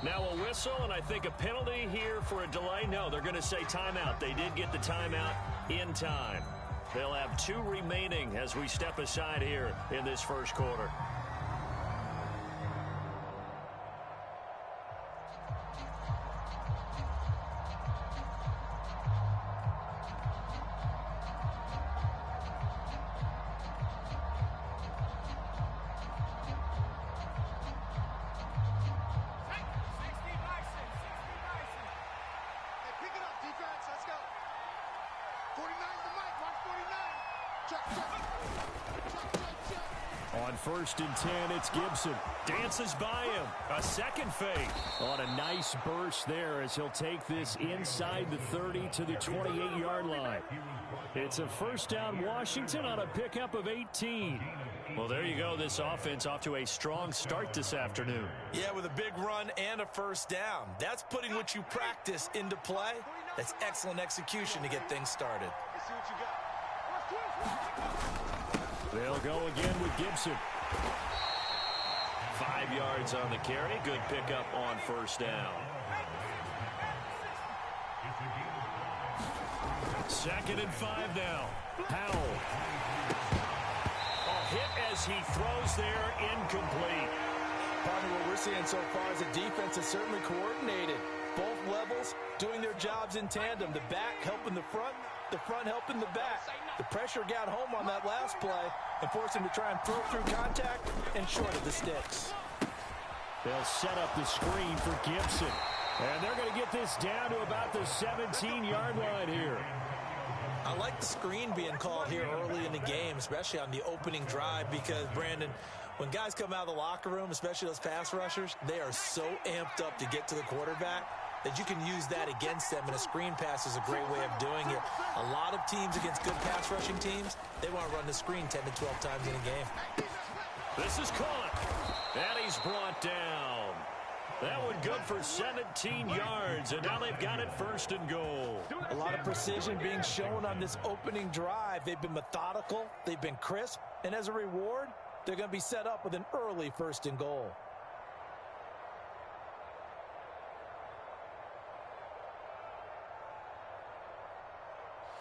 Now a whistle, and I think a penalty here for a delay. No, they're going to say timeout. They did get the timeout in time. They'll have 2 remaining as we step aside here in this first quarter. On 1st and 10, it's Gibson. Dances by him. A second fake. On a nice burst there as he'll take this inside the 30 to the 28-yard line. It's a first down Washington on a pickup of 18. Well, there you go. This offense off to a strong start this afternoon. Yeah, with a big run and a first down. That's putting what you practice into play. That's excellent execution to get things started. They'll go again with Gibson. 5 yards on the carry. Good pickup on first down. 2nd and 5 now. Powell. A hit as he throws there, incomplete. Probably what we're seeing so far is the defense is certainly coordinated. Both levels doing their jobs in tandem. The back helping the front helping the back. The pressure got home on that last play and forced him to try and throw through contact and short of the sticks. They'll set up the screen for Gibson. And they're going to get this down to about the 17-yard line here. I like the screen being called here early in the game, especially on the opening drive, because, Brandon, when guys come out of the locker room, especially those pass rushers, they are so amped up to get to the quarterback that you can use that against them, and a screen pass is a great way of doing it. A lot of teams against good pass rushing teams, they want to run the screen 10 to 12 times in a game. This is caught, and he's brought down. That one good for 17 yards, and now they've got it 1st and goal. A lot of precision being shown on this opening drive. They've been methodical, they've been crisp, and as a reward, they're going to be set up with an early 1st and goal.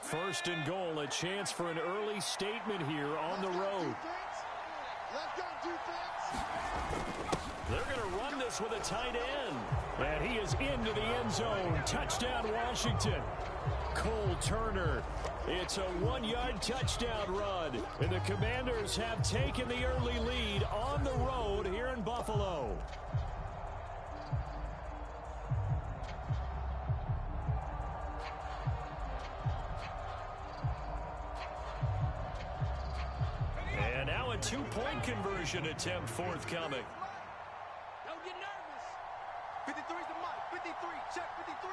First and goal, a chance for an early statement here on the road. They're going to run this with a tight end. And he is into the end zone. Touchdown, Washington. Cole Turner. It's a 1-yard touchdown run. And the Commanders have taken the early lead on the road here in Buffalo. And now a 2-point conversion attempt forthcoming. Don't get nervous. 53's the mic. 53. Check 53.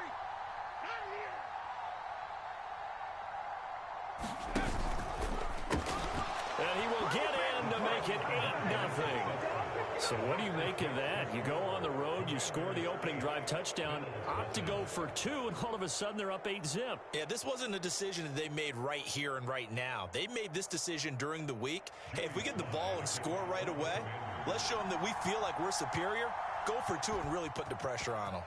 And he will get in to make it 8-0. So what do you make of that? You go on the road, you score the opening drive touchdown, opt to go for 2, and all of a sudden they're up 8-zip. Yeah, this wasn't a decision that they made right here and right now. They made this decision during the week. Hey, if we get the ball and score right away, let's show them that we feel like we're superior. Go for 2 and really put the pressure on them.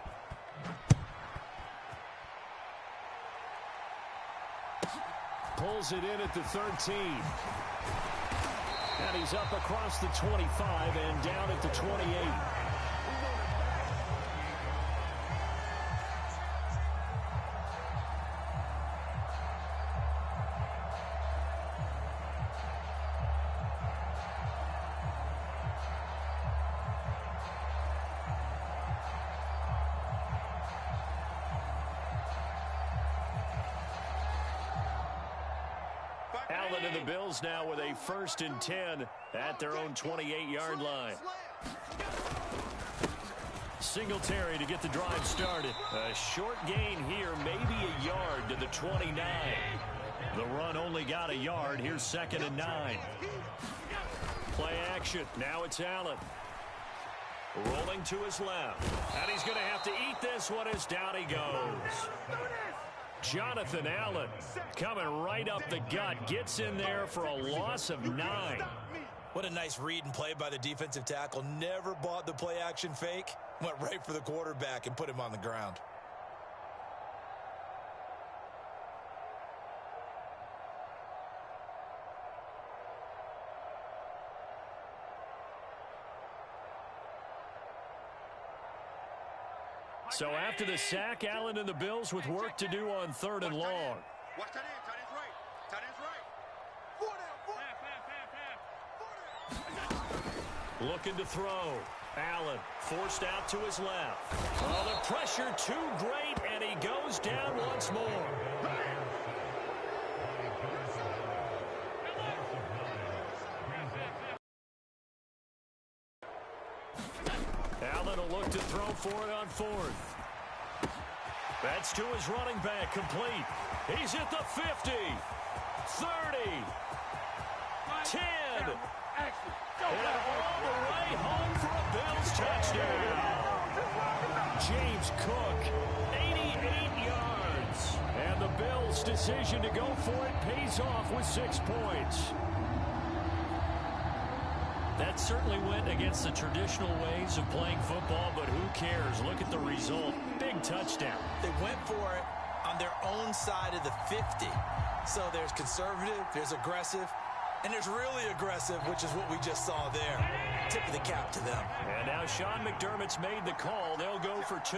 Pulls it in at the 13. And he's up across the 25 and down at the 28. Allen and the Bills now with a 1st and 10 at their own 28-yard line. Singletary to get the drive started. A short gain here, maybe a yard to the 29. The run only got a yard. Here's 2nd and 9. Play action. Now it's Allen. Rolling to his left. And he's going to have to eat this one as down he goes. Jonathan Allen coming right up the gut. Gets in there for a loss of 9. What a nice read and play by the defensive tackle. Never bought the play action fake. Went right for the quarterback and put him on the ground. So after the sack, Allen and the Bills with work to do on 3rd and long. Watch tight end. Tight end's right. Tight end's right. Looking to throw. Allen forced out to his left. Oh, the pressure too great, and he goes down once more. Allen will look to throw for it on 4th. That's to his running back, complete. He's at the 50, 30, 10, and all the way home for a Bills touchdown. James Cook, 88 yards. And the Bills' decision to go for it pays off with 6 points. That certainly went against the traditional ways of playing football, but who cares? Look at the result. Big touchdown. They went for it on their own side of the 50. So there's conservative, there's aggressive, and there's really aggressive, which is what we just saw there. Tip of the cap to them. And now Sean McDermott's made the call. They'll go for 2.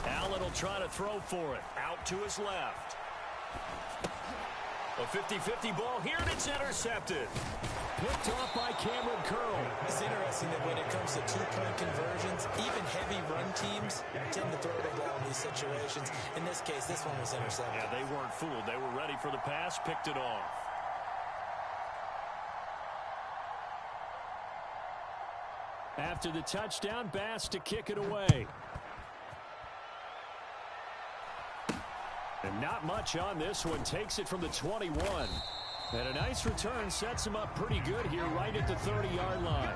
Allen will try to throw for it. Out to his left. A 50-50 ball here, and it's intercepted. Picked off by Cameron Curl. It's interesting that when it comes to two-point conversions, even heavy run teams tend to throw the ball in these situations. In this case, this one was intercepted. Yeah, they weren't fooled. They were ready for the pass, picked it off. After the touchdown, Bass to kick it away. And not much on this one. Takes it from the 21. And a nice return sets him up pretty good here right at the 30-yard line.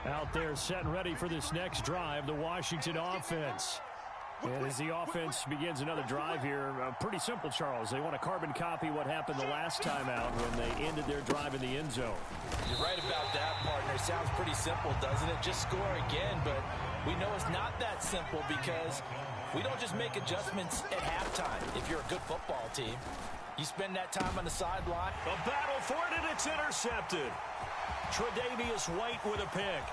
Out there set and ready for this next drive, the Washington offense. And as the offense begins another drive here, pretty simple, Charles. They want to carbon copy what happened the last time out when they ended their drive in the end zone. You're right about that, partner. Sounds pretty simple, doesn't it? Just score again, but we know it's not that simple because we don't just make adjustments at halftime. If you're a good football team, you spend that time on the sideline. A battle for it, and it's intercepted. Tre'Davious White with a pick.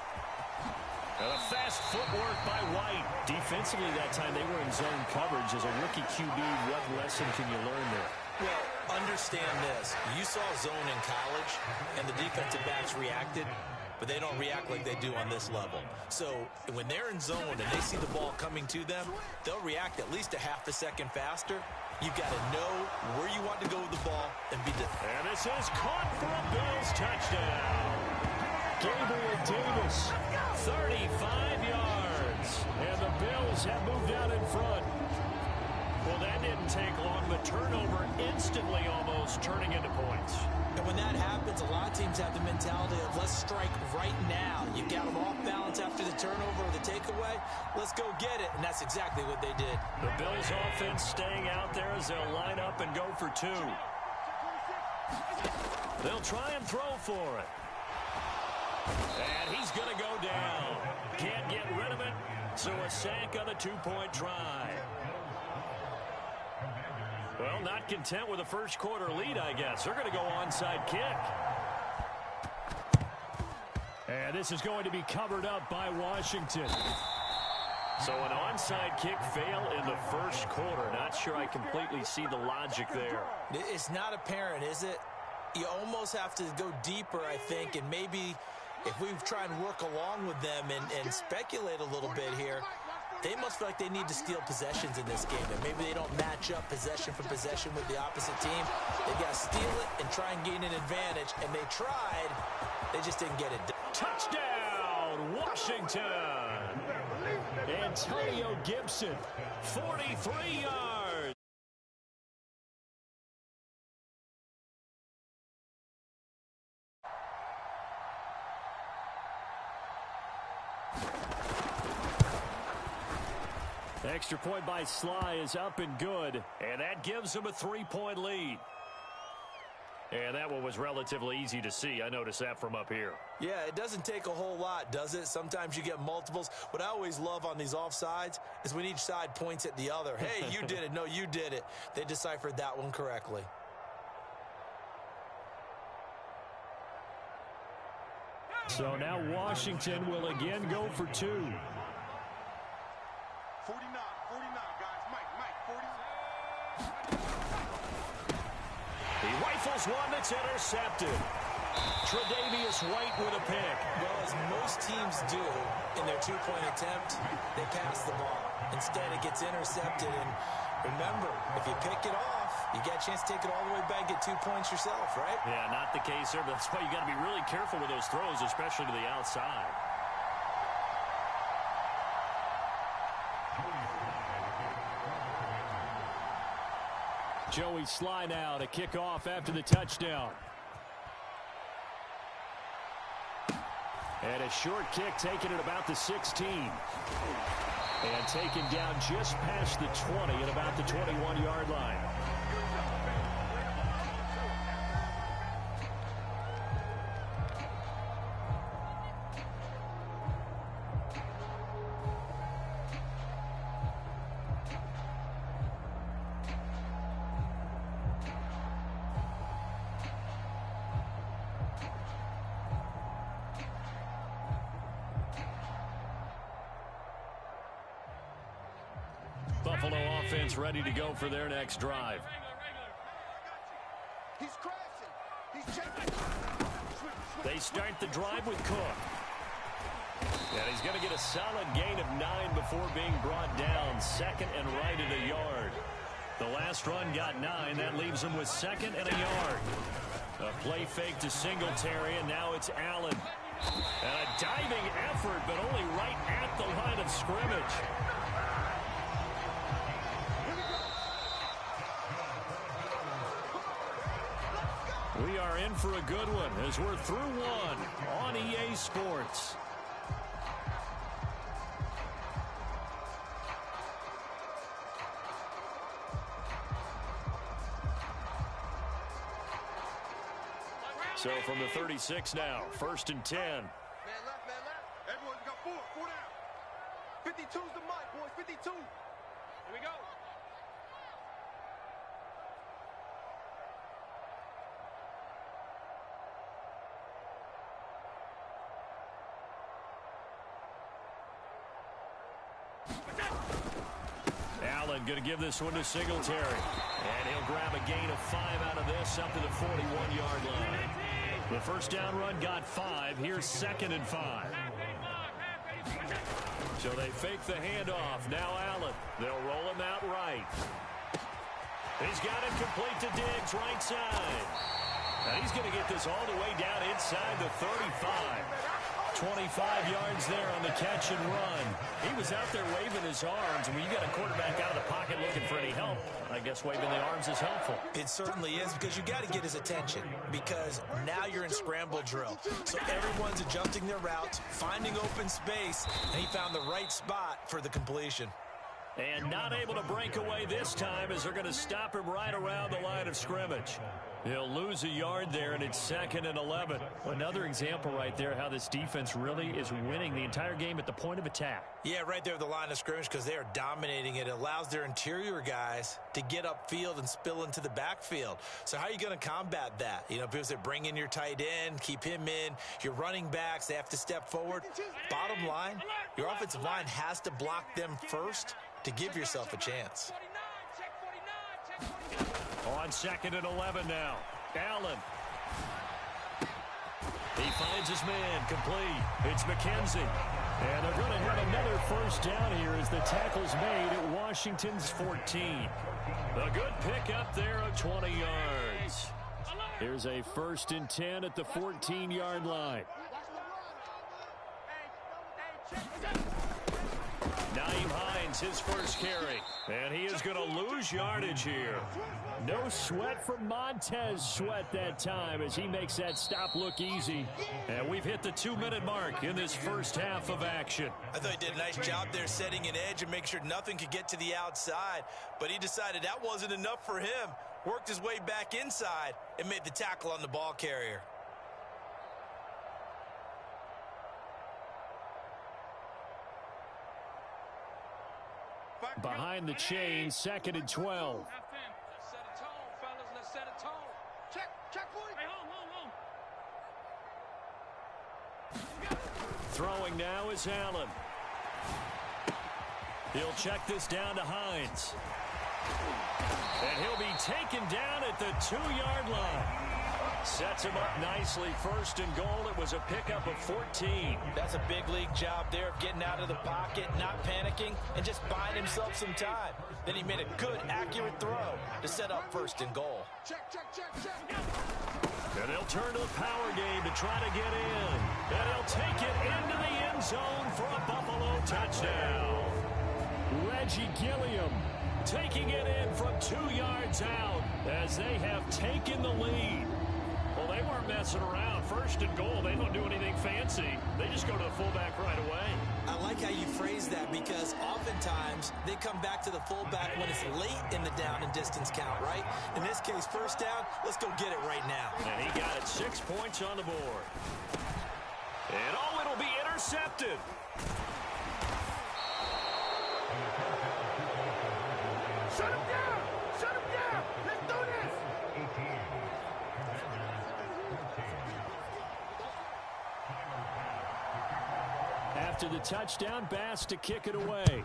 And a fast footwork by White. Defensively that time, they were in zone coverage. As a rookie QB, what lesson can you learn there? Well, understand this. You saw zone in college, and the defensive backs reacted, but they don't react like they do on this level. So when they're in zone and they see the ball coming to them, they'll react at least a half a second faster. You've got to know where you want to go with the ball and be different. And this is caught for a Bills touchdown. Gabriel Davis, 35 yards. And the Bills have moved out in front. Well, that didn't take long. The turnover instantly almost turning into points. And when that happens, a lot of teams have the mentality of let's strike right now. You've got them off balance after the turnover or the takeaway. Let's go get it. And that's exactly what they did. The Bills offense staying out there as they'll line up and go for 2. They'll try and throw for it. And he's going to go down. Can't get rid of it. So a sack on a 2-point try. Well, not content with a first quarter lead, I guess. They're going to go onside kick. And this is going to be covered up by Washington. So an onside kick fail in the first quarter. Not sure I completely see the logic there. It's not apparent, is it? You almost have to go deeper, I think, and maybe if we try and work along with them and speculate a little bit here, they must feel like they need to steal possessions in this game, and maybe they don't match up possession for possession with the opposite team. They've got to steal it and try and gain an advantage, and they tried. They just didn't get it done. Touchdown, Washington! Antonio Gibson, 43 yards. Extra point by Sly is up and good, and that gives them a 3-point lead. And that one was relatively easy to see. I noticed that from up here. Yeah, it doesn't take a whole lot, does it? Sometimes you get multiples. What I always love on these offsides is when each side points at the other. Hey, you did it. No, you did it. They deciphered that one correctly. So now Washington will again go for 2. 49, guys. Mike, 40. He rifles one that's intercepted. Tre'Davious White with a pick. Well, as most teams do in their two-point attempt, they pass the ball. Instead, it gets intercepted. And remember, if you pick it off, you get a chance to take it all the way back, get 2 points yourself, right? Yeah, not the case there, but that's why you got to be really careful with those throws, especially to the outside. Joey Sly now to kick off after the touchdown. And a short kick taken at about the 16. And taken down just past the 20 at about the 21-yard line. Buffalo offense ready to go for their next drive. He's crashing. He's checking. They start the drive with Cook. And he's going to get a solid gain of 9 before being brought down. Second and right at a yard. The last run got 9. That leaves him with second and a yard. A play fake to Singletary, and now it's Allen. And a diving effort, but only right at the line of scrimmage. We are in for a good one as we're through one on EA Sports. So from the 36 now, 1st and 10. Man left, man left. Everyone's got 4 down. 52's the mic, boys, 52. Here we go. Allen going to give this one to Singletary. And he'll grab a gain of 5 out of this up to the 41-yard line. The first down run got 5. Here's 2nd and 5. So they fake the handoff. Now Allen. They'll roll him out right. He's got it complete to Diggs, right side. And he's going to get this all the way down inside the 35. 25 yards there on the catch and run. He was out there waving his arms. When you got a quarterback out of the pocket looking for any help, I guess waving the arms is helpful. It certainly is, because you got to get his attention, because now you're in scramble drill. So everyone's adjusting their routes, finding open space, and he found the right spot for the completion. And not able to break away this time as they're going to stop him right around the line of scrimmage. He'll lose a yard there, and it's 2nd and 11. Another example right there how this defense really is winning the entire game at the point of attack. Yeah, right there at the line of scrimmage, because they are dominating it. It allows their interior guys to get upfield and spill into the backfield. So how are you going to combat that? You know, because they bring in your tight end, keep him in. Your running backs, they have to step forward. Bottom line, your offensive line has to block them first to give yourself a chance. On 2nd and 11 now. Allen. He finds his man complete. It's McKenzie. And they're going to have another first down here as the tackle's made at Washington's 14. A good pick up there of 20 yards. Here's a 1st and 10 at the 14-yard line. Nyheim Hines, his first carry. And he is going to lose yardage here. No sweat from Montez Sweat that time as he makes that stop look easy. And we've hit the 2-minute mark in this first half of action. I thought he did a nice job there setting an edge and make sure nothing could get to the outside. But he decided that wasn't enough for him. Worked his way back inside and made the tackle on the ball carrier. Behind the chain, 2nd and 12. Let's set a tone, fellas. Let's set a tone. Check, boy. Hey, hold. Throwing now is Allen. He'll check this down to Hines. And he'll be taken down at the 2-yard line. Sets him up nicely. 1st and goal. It was a pickup of 14. That's a big league job there of getting out of the pocket, not panicking, and just buying himself some time. Then he made a good, accurate throw to set up 1st and goal. Check. And they'll turn to the power game to try to get in. And he'll take it into the end zone for a Buffalo touchdown. Reggie Gilliam taking it in from 2 yards out as they have taken the lead. Well, they weren't messing around. 1st and goal, they don't do anything fancy. They just go to the fullback right away. I like how you phrase that because oftentimes they come back to the fullback when it's late in the down and distance count, right? In this case, 1st down, let's go get it right now. And he got it 6 points on the board. And it'll be intercepted. Shut him down. Let's do this. After the touchdown, Bass to kick it away.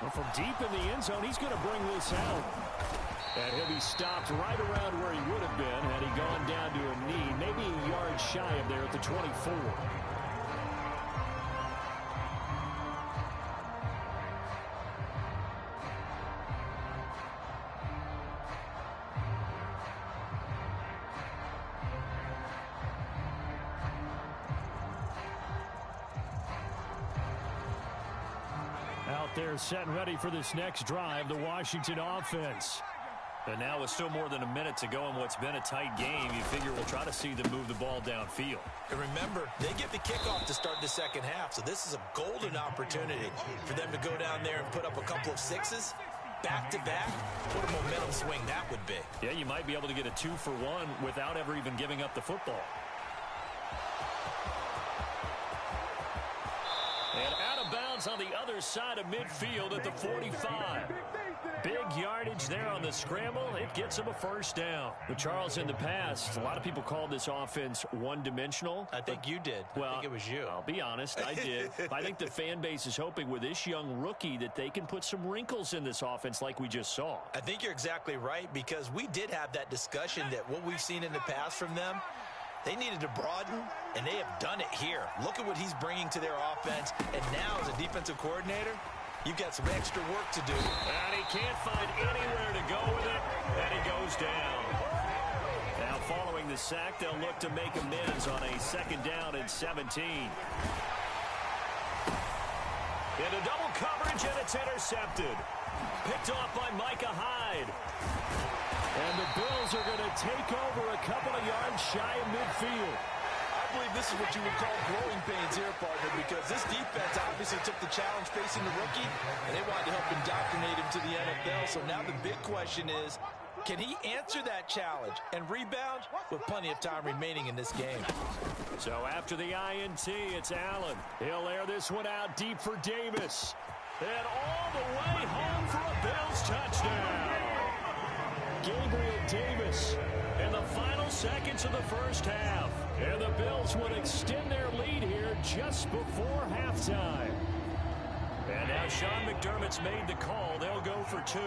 Well, from deep in the end zone, he's going to bring this out. And he'll be stopped right around where he would have been had he gone down to a knee, maybe a yard shy of there at the 24. They're set and ready for this next drive, the Washington offense. And now with still more than a minute to go in what's been a tight game, you figure we'll try to see them move the ball downfield. And remember, they get the kickoff to start the second half, so this is a golden opportunity for them to go down there and put up a couple of sixes back-to-back. What a momentum swing that would be. Yeah, you might be able to get a 2-for-1 without ever even giving up the football. And out of bounds on the other side of midfield at the 45. Big yardage there on the scramble. It gets him a 1st down. But Charles, in the past, a lot of people called this offense one-dimensional. I think you did. Well, I think it was you. I'll be honest, I did. I think the fan base is hoping with this young rookie that they can put some wrinkles in this offense like we just saw. I think you're exactly right because we did have that discussion that what we've seen in the past from them, they needed to broaden, and they have done it here. Look at what he's bringing to their offense. And now, as a defensive coordinator, you've got some extra work to do. And he can't find anywhere to go with it, and he goes down. Now, following the sack, they'll look to make amends on a 2nd down and 17. Into double coverage, and it's intercepted. Picked off by Micah Hyde. And the Bills are going to take over a couple of yards shy of midfield. I believe this is what you would call growing pains here, partner, because this defense obviously took the challenge facing the rookie, and they wanted to help indoctrinate him to the NFL. So now the big question is, can he answer that challenge and rebound with plenty of time remaining in this game? So after the INT, it's Allen. He'll air this one out deep for Davis. And all the way home for a Bills touchdown. Gabriel Davis in the final seconds of the first half. And the Bills would extend their lead here just before halftime. And now Sean McDermott's made the call. They'll go for 2.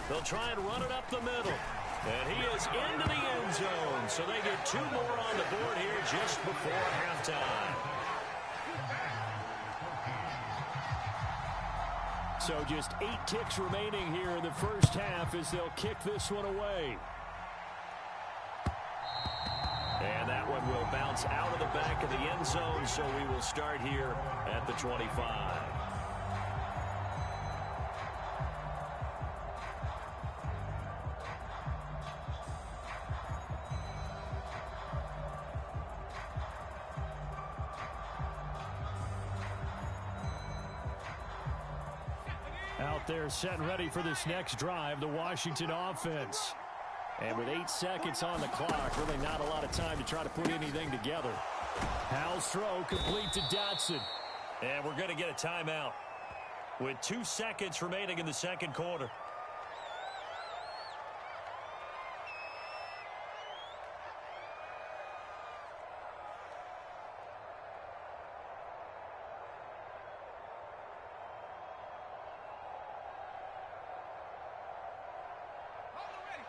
They'll try and run it up the middle. And he is into the end zone. So they get 2 more on the board here just before halftime. So just 8 ticks remaining here in the first half as they'll kick this one away. will bounce out of the back of the end zone, so we will start here at the 25. Out there set and ready for this next drive, the Washington offense. And with 8 seconds on the clock, really not a lot of time to try to put anything together. Howell's throw complete to Dotson. And we're going to get a timeout with 2 seconds remaining in the second quarter.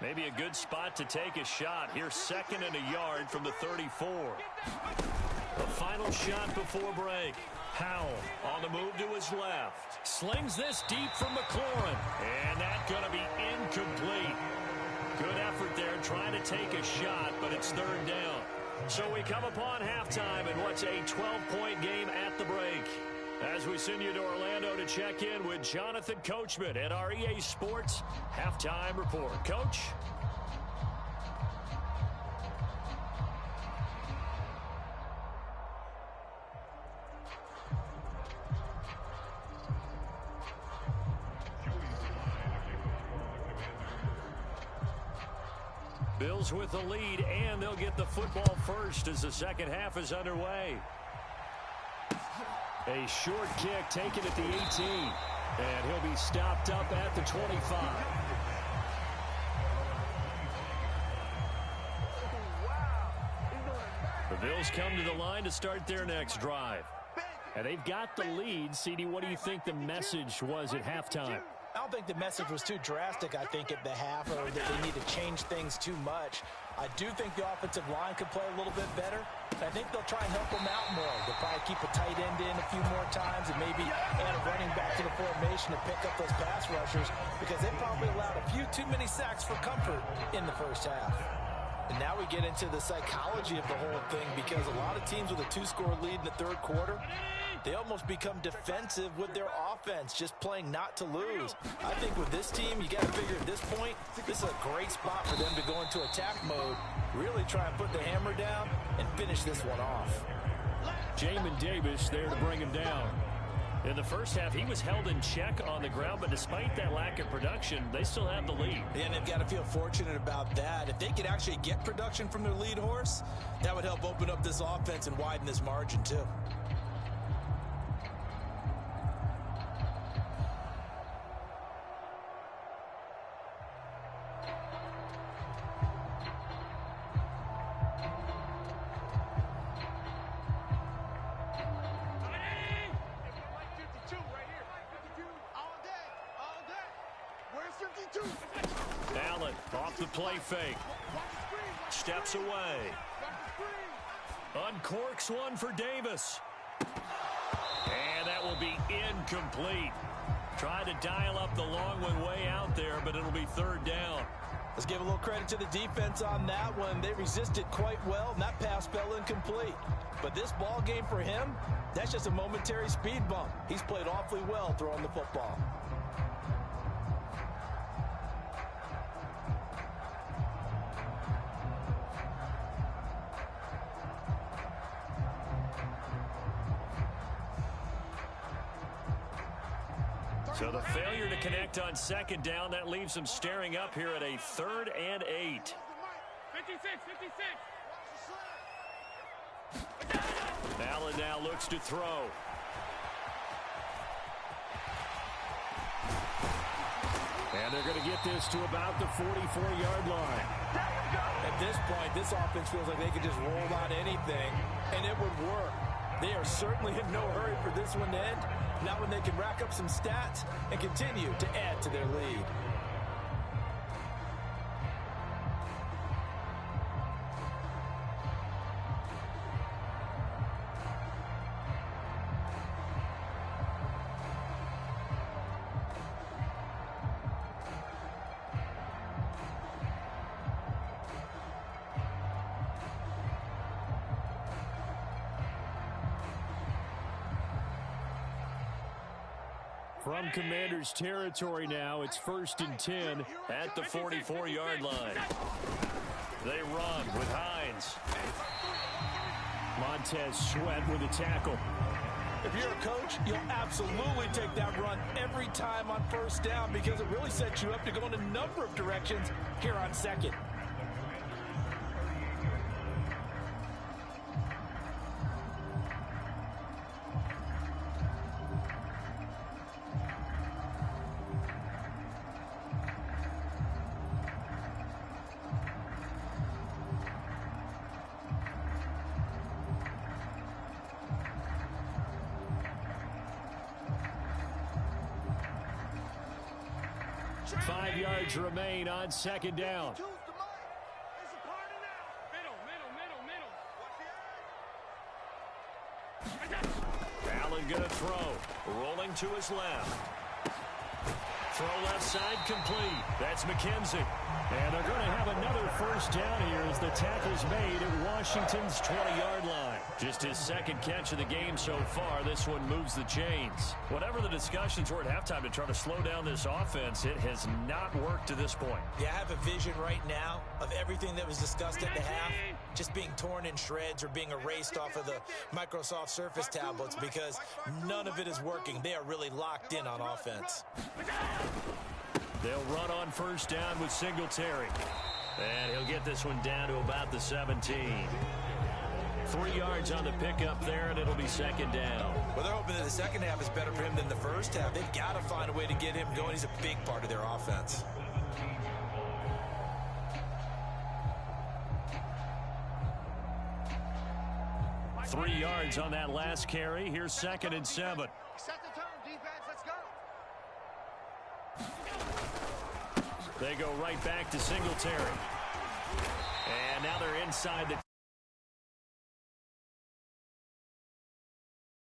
Maybe a good spot to take a shot. Here's 2nd and a yard from the 34. The final shot before break. Howell on the move to his left. Slings this deep from McLaurin. And that's going to be incomplete. Good effort there trying to take a shot, but it's 3rd down. So we come upon halftime in what's a 12-point game at the break. As we send you to Orlando to check in with Jonathan Coachman at our EA Sports Halftime Report. Coach? Bills with the lead, and they'll get the football first as the second half is underway. A short kick taken at the 18. And he'll be stopped up at the 25. The Bills come to the line to start their next drive. And they've got the lead. CD, what do you think the message was at halftime? I don't think the message was too drastic, I think, at the half, or that they need to change things too much. I do think the offensive line could play a little bit better. I think they'll try and help them out more. They'll probably keep a tight end in a few more times and maybe add a running back to the formation to pick up those pass rushers, because they probably allowed a few too many sacks for comfort in the first half. And now we get into the psychology of the whole thing, because a lot of teams with a 2-score lead in the third quarter, they almost become defensive with their offense, just playing not to lose. I think with this team, you got to figure at this point, this is a great spot for them to go into attack mode, really try and put the hammer down and finish this one off. Jamin Davis there to bring him down. In the first half, he was held in check on the ground, but despite that lack of production, they still have the lead. And they've got to feel fortunate about that. If they could actually get production from their lead horse, that would help open up this offense and widen this margin too. Allen off the play fake. Steps away. Uncorks one for Davis. And that will be incomplete. Tried to dial up the long one way out there, but it'll be 3rd down. Let's give a little credit to the defense on that one. They resisted quite well, and that pass fell incomplete. But this ball game for him, that's just a momentary speed bump. He's played awfully well throwing the football. So the failure to connect on 2nd down, that leaves them staring up here at a 3rd and 8. 56. Allen now looks to throw. And they're going to get this to about the 44-yard line. At this point, this offense feels like they could just roll out anything, and it would work. They are certainly in no hurry for this one to end. Not when they can rack up some stats and continue to add to their lead. From Commander's territory now, it's 1st and 10 at the 44-yard line. They run with Hines. Montez Sweat with a tackle. If you're a coach, you'll absolutely take that run every time on 1st down because it really sets you up to go in a number of directions here on 2nd. Remain on 2nd down. Allen gonna throw. Rolling to his left. Throw left side complete. That's McKenzie. And they're going to have another 1st down here as the tackle's made at Washington's 20-yard line. Just his 2nd catch of the game so far. This one moves the chains. Whatever the discussions were at halftime to try to slow down this offense, it has not worked to this point. Yeah, I have a vision right now of everything that was discussed at the half just being torn in shreds or being erased off of the Microsoft Surface tablets because none of it is working. They are really locked in on offense. They'll run on 1st down with Singletary. And he'll get this one down to about the 17. 3 yards on the pickup there, and it'll be 2nd down. Well, they're hoping that the 2nd half is better for him than the 1st half. They've got to find a way to get him going. He's a big part of their offense. Three yards on that last carry. Here's 2nd and 7. Set the tone, defense. Let's go. They go right back to Singletary. And now they're inside the